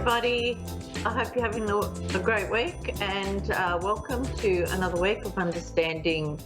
everybody. I hope you're having a great week, and welcome to another week of Understanding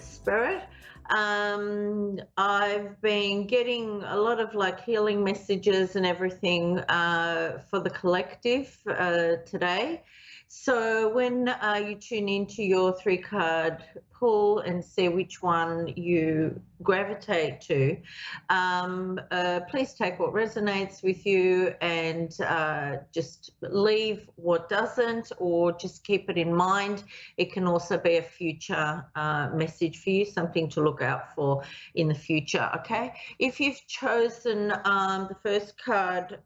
Spirit. I've been getting a lot of healing messages and everything for the collective today. So when you tune into your 3-card pull and see which one you gravitate to, please take what resonates with you and just leave what doesn't, or just keep it in mind. It can also be a future message for you, something to look out for in the future, okay? If you've chosen the first card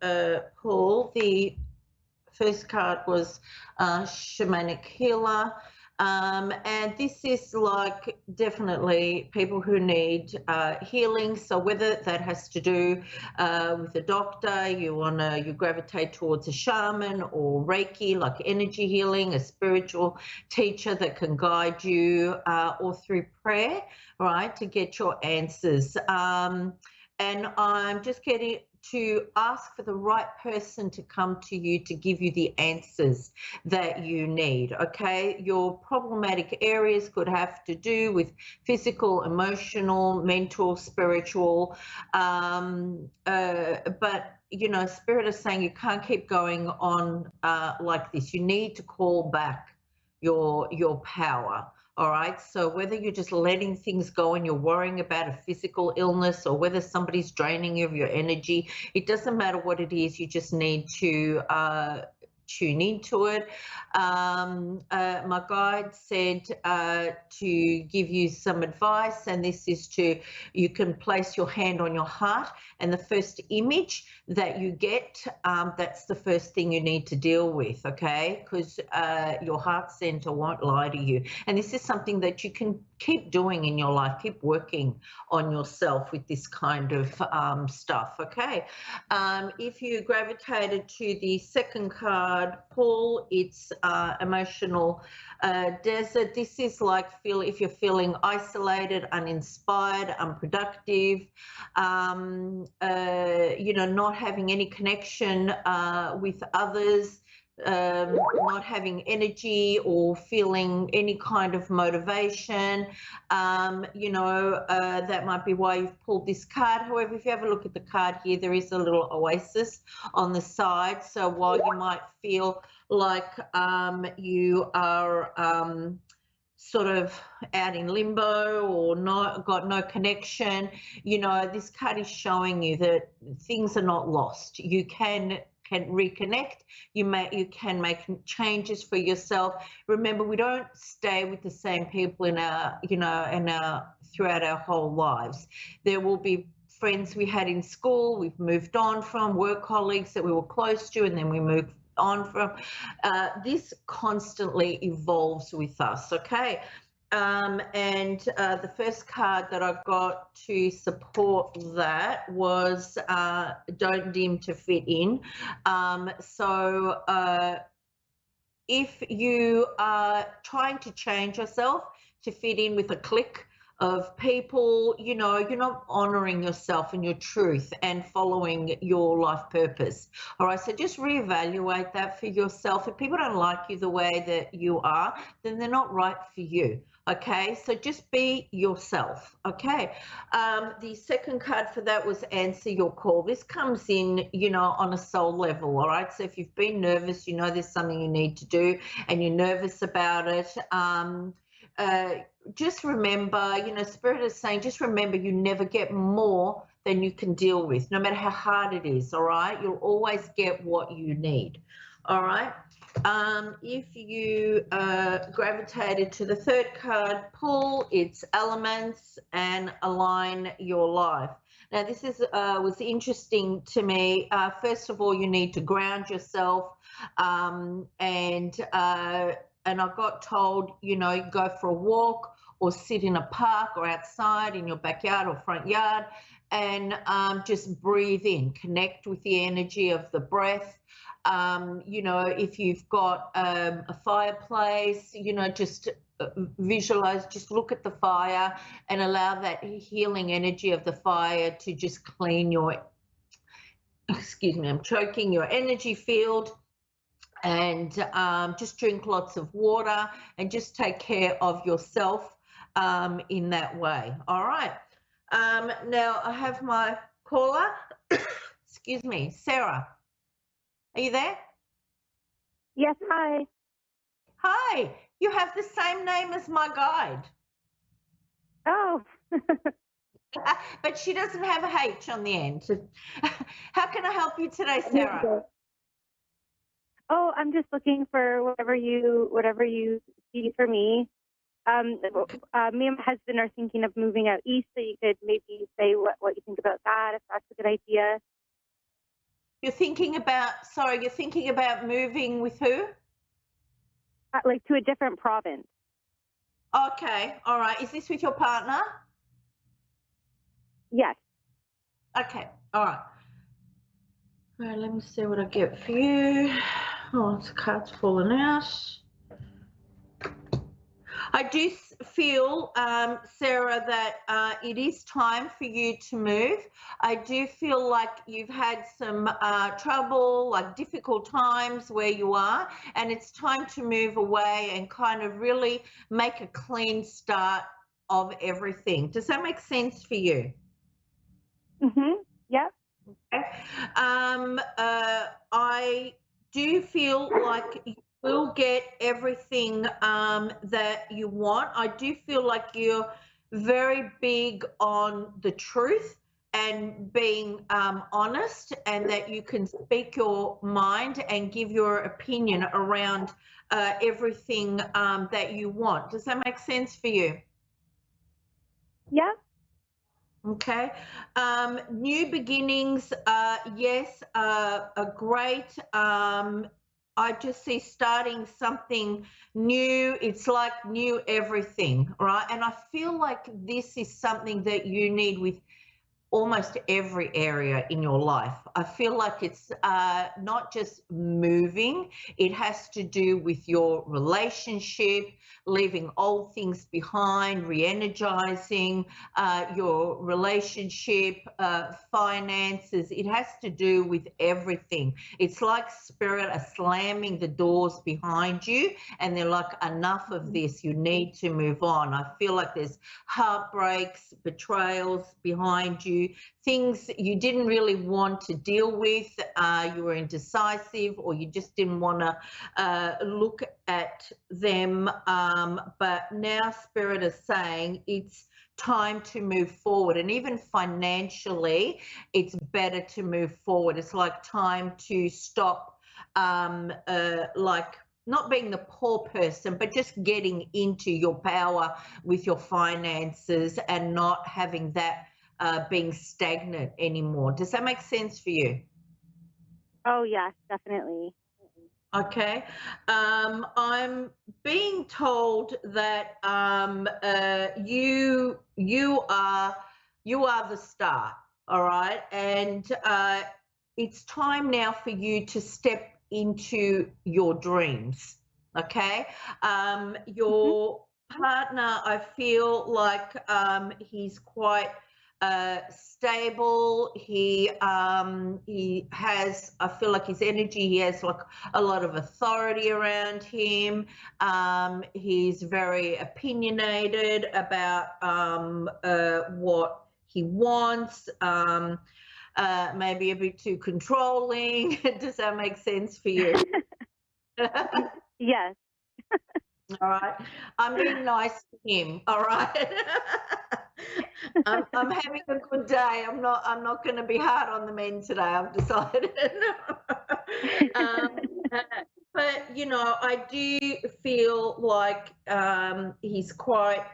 pull, the first card was Shamanic Healer. And this is definitely people who need healing. So whether that has to do with a doctor, you gravitate towards a shaman, or Reiki, like energy healing, a spiritual teacher that can guide you, or through prayer, right, to get your answers. And I'm just getting to ask for the right person to come to you to give you the answers that you need, okay? Your problematic areas could have to do with physical, emotional, mental, spiritual, but Spirit is saying you can't keep going on like this. You need to call back your power. All right, so whether you're just letting things go and you're worrying about a physical illness, or whether somebody's draining you of your energy, it doesn't matter what it is. You just need to tune into it. My guide said to give you some advice, and this is you can place your hand on your heart, and the first image that you get, that's the first thing you need to deal with, okay? Because your heart center won't lie to you. And this is something that you can keep doing in your life, keep working on yourself with this kind of stuff, okay? If you gravitated to the second card pull, it's emotional desert. This is if you're feeling isolated, uninspired, unproductive, not having any connection with others, not having energy or feeling any kind of motivation, that might be why you've pulled this card. However, if you have a look at the card here, there is a little oasis on the side. So while you might feel like you are sort of out in limbo or got no connection, this card is showing you that things are not lost. You can reconnect. You can make changes for yourself. Remember, we don't stay with the same people throughout our whole lives. There will be friends we had in school, we've moved on from, work colleagues that we were close to, and then we moved on from. This constantly evolves with us, okay? The first card that I got to support that was Don't Dim to Fit In. If you are trying to change yourself to fit in with a clique of people, you're not honoring yourself and your truth and following your life purpose. All right, so just reevaluate that for yourself. If people don't like you the way that you are, then they're not right for you. Okay, so just be yourself. Okay, the second card for that was Answer Your Call. This comes in, on a soul level. All right, so if you've been nervous, there's something you need to do and you're nervous about it. Just remember, Spirit is saying, just remember, you never get more than you can deal with, no matter how hard it is, all right? You'll always get what you need, all right? If you gravitated to the third card pull, it's Elements and Align Your Life. Now, this was interesting to me. First of all, you need to ground yourself, and I got told, go for a walk or sit in a park or outside in your backyard or front yard, and just breathe in, connect with the energy of the breath. If you've got a fireplace, just visualize, just look at the fire and allow that healing energy of the fire to just clean your excuse me, I'm choking, your energy field. And just drink lots of water and just take care of yourself in that way. All right. Now I have my caller. Excuse me, Sarah. Are you there? Yes, hi. Hi. You have the same name as my guide. Oh. But she doesn't have a H on the end. How can I help you today, Sarah? Oh, I'm just looking for whatever you see for me. Me and my husband are thinking of moving out east, so you could maybe say what you think about that, if that's a good idea. You're thinking about moving with who? Like to a different province. Okay, all right. Is this with your partner? Yes. Okay, all right. All right, let me see what I get for you. Oh, the card's falling out. I do feel, Sarah, that it is time for you to move. I do feel like you've had some trouble, like difficult times where you are, and it's time to move away and kind of really make a clean start of everything. Does that make sense for you? Mhm. Yep. Okay. I do feel like you will get everything that you want. I do feel like you're very big on the truth and being honest, and that you can speak your mind and give your opinion around everything that you want. Does that make sense for you? Yeah. Okay. New beginnings, yes, are great. I just see starting something new. It's like new everything, right? And I feel like this is something that you need with almost every area in your life. I feel like it's not just moving, it has to do with your relationship, leaving old things behind, re energizing your relationship, finances. It has to do with everything. It's like spirit are slamming the doors behind you, and they're like, enough of this, you need to move on. I feel like there's heartbreaks, betrayals behind you, things you didn't really want to deal with, you were indecisive, or you just didn't want to look at them. But now Spirit is saying it's time to move forward, and even financially, it's better to move forward. It's like time to stop, like not being the poor person, but just getting into your power with your finances and not having that being stagnant anymore. Does that make sense for you? Oh, yes, definitely. Okay. I'm being told that you are the star. All right, and it's time now for you to step into your dreams. Okay. Your partner, I feel like he's quite stable. He has, I feel like his energy, he has like a lot of authority around him. He's very opinionated about what he wants. Maybe a bit too controlling. Does that make sense for you? Yes. All right. I'm being nice to him. All right. I'm having a good day. I'm not going to be hard on the men today. I've decided. um, uh, but I do feel like he's quite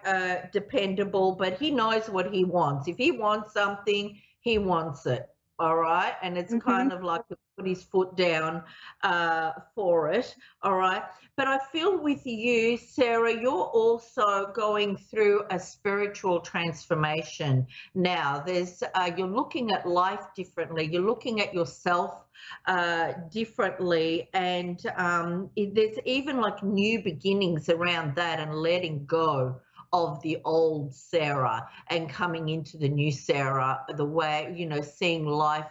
dependable. But he knows what he wants. If he wants something, he wants it. All right, and it's kind of like to put his foot down for it. All right. But I feel with you, Sarah, you're also going through a spiritual transformation now. You're looking at life differently. You're looking at yourself differently, and there's even like new beginnings around that, and letting go of the old Sarah and coming into the new Sarah, the way, seeing life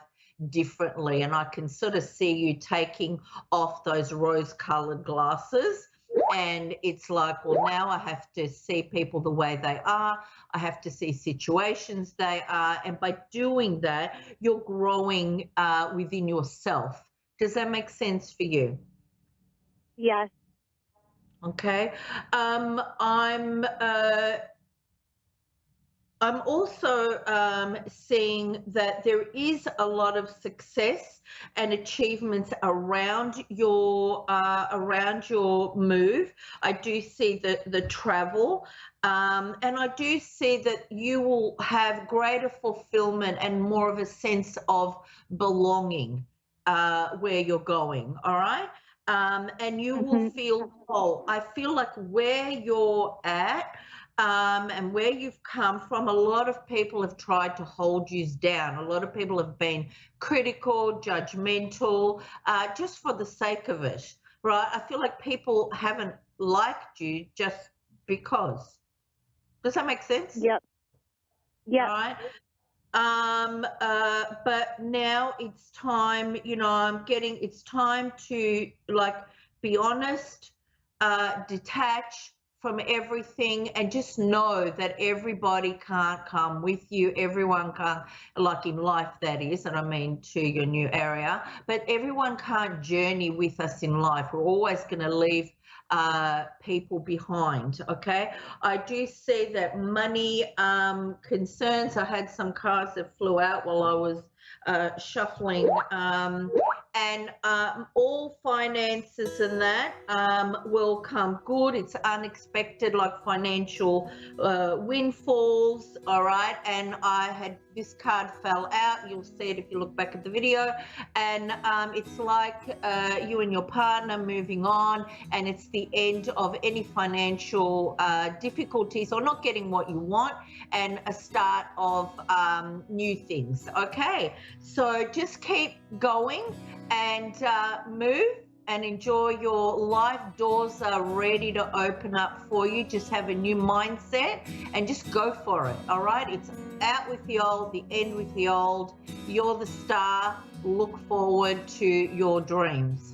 differently, and I can sort of see you taking off those rose-colored glasses, and it's like, well, now I have to see people the way they are. I have to see situations they are, and by doing that, you're growing within yourself. Does that make sense for you? Yes. Okay. I'm also seeing that there is a lot of success and achievements around your move. I do see the travel, and I do see that you will have greater fulfillment and more of a sense of belonging where you're going. All right. And you will feel whole. I feel like where you're at and where you've come from, a lot of people have tried to hold you down. A lot of people have been critical, judgmental, just for the sake of it, right? I feel like people haven't liked you just because. Does that make sense? Yep. Yeah. Right. But now it's time, it's time to like be honest, detach from everything, and just know that everybody can't come with you. Everyone can't, like in life, that is, and I mean to your new area, but everyone can't journey with us in life. We're always going to leave people behind. Okay. I do see that money concerns. I had some cards that flew out while I was shuffling, and all finances and that will come good. It's unexpected, like financial windfalls. All right. And this card fell out. You'll see it if you look back at the video, and it's like you and your partner moving on, and it's the end of any financial difficulties or not getting what you want, and a start of new things. Okay, so just keep going and move and enjoy your life. Doors are ready to open up for you. Just have a new mindset and just go for it. All right, it's out with the old, the end with the old. You're the star. Look forward to your dreams.